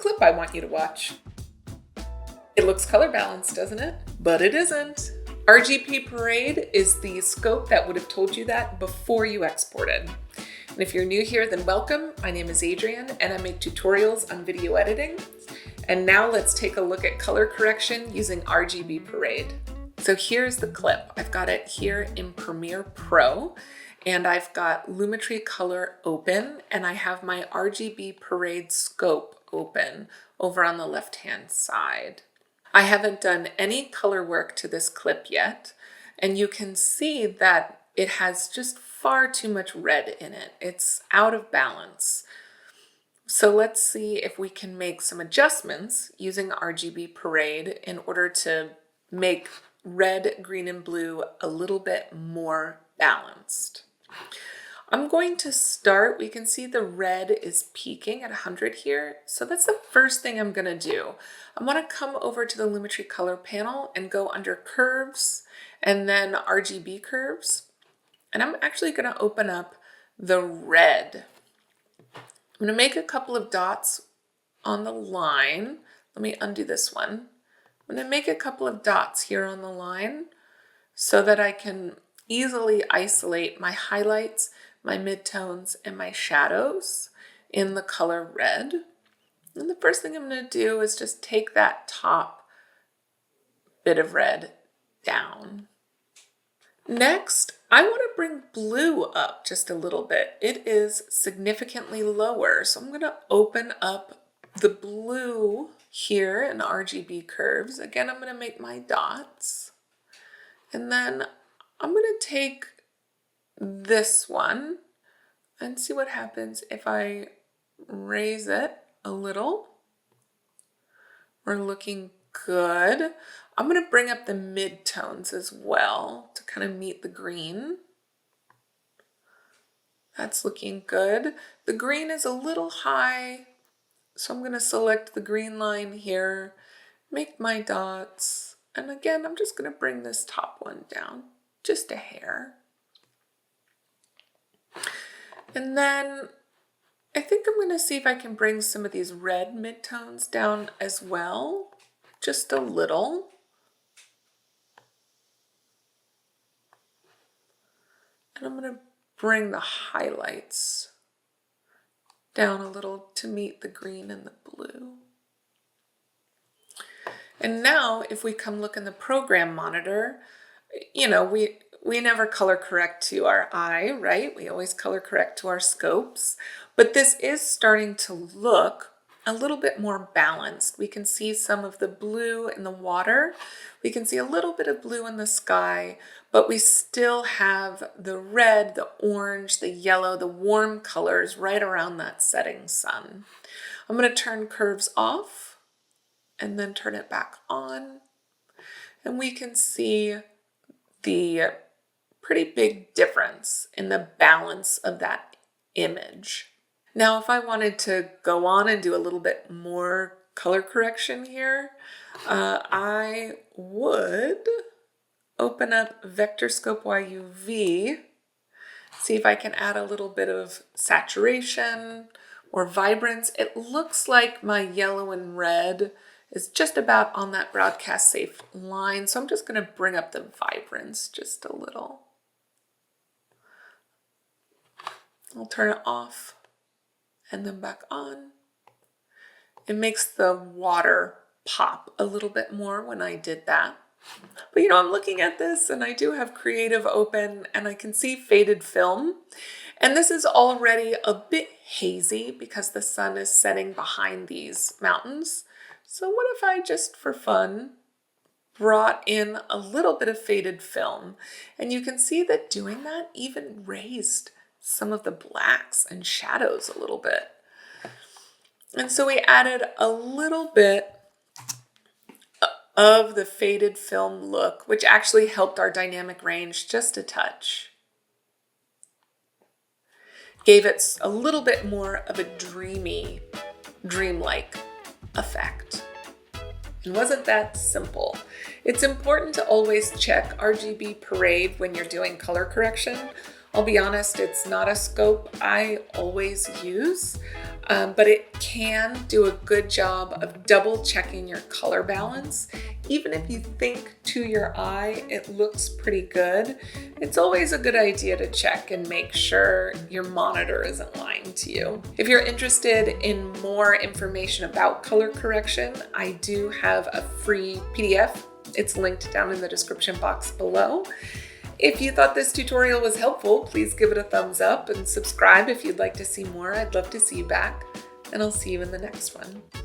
clip I want you to watch. It looks color balanced, doesn't it? But it isn't. RGB Parade is the scope that would have told you that before you exported. And if you're new here, then welcome. My name is Adrienne and I make tutorials on video editing. And now let's take a look at color correction using RGB Parade. So here's the clip. I've got it here in Premiere Pro and I've got Lumetri Color open and I have my RGB Parade scope open over on the left-hand side. I haven't done any color work to this clip yet, and you can see that it has just far too much red in it. It's out of balance. So let's see if we can make some adjustments using RGB Parade in order to make red, green, and blue a little bit more balanced. I'm going to start, we can see the red is peaking at 100 here. So that's the first thing I'm gonna do. I wanna come over to the Lumetri Color panel and go under Curves and then RGB Curves. And I'm actually gonna open up the red. I'm gonna make a couple of dots on the line. Let me undo this one. I'm gonna make a couple of dots here on the line so that I can easily isolate my highlights, my midtones, and my shadows in the color red. And the first thing I'm going to do is just take that top bit of red down. Next, I want to bring blue up just a little bit. It is significantly lower, so I'm going to open up the blue here in RGB Curves. Again, I'm going to make my dots. And then I'm going to take this one and see what happens if I raise it a little. We're looking good. I'm going to bring up the midtones as well to kind of meet the green. That's looking good. The green is a little high, so I'm going to select the green line here, make my dots, and again, I'm just going to bring this top one down just a hair. And then I think I'm going to see if I can bring some of these red midtones down as well, just a little. And I'm going to bring the highlights down a little to meet the green and the blue. And now if we come look in the program monitor, you know, we never color correct to our eye, right? We always color correct to our scopes, but this is starting to look a little bit more balanced. We can see some of the blue in the water. We can see a little bit of blue in the sky, but we still have the red, the orange, the yellow, the warm colors right around that setting sun. I'm going to turn curves off and then turn it back on. And we can see the pretty big difference in the balance of that image. Now, if I wanted to go on and do a little bit more color correction here, I would open up Vector Scope YUV, see if I can add a little bit of saturation or vibrance. It looks like my yellow and red is just about on that broadcast safe line, so I'm just going to bring up the vibrance just a little. I'll turn it off and then back on. It makes the water pop a little bit more when I did that. But you know, I'm looking at this and I do have Creative open and I can see faded film. And this is already a bit hazy because the sun is setting behind these mountains. So what if I just for fun brought in a little bit of faded film? And you can see that doing that even raised some of the blacks and shadows a little bit. And so we added a little bit of the faded film look, which actually helped our dynamic range just a touch. Gave it a little bit more of a dreamlike effect. And wasn't that simple? It's important to always check RGB Parade when you're doing color correction. I'll be honest, it's not a scope I always use. but it can do a good job of double checking your color balance. Even if you think to your eye it looks pretty good, it's always a good idea to check and make sure your monitor isn't lying to you. If you're interested in more information about color correction, I do have a free PDF. It's linked down in the description box below. If you thought this tutorial was helpful, please give it a thumbs up and subscribe if you'd like to see more. I'd love to see you back, and I'll see you in the next one.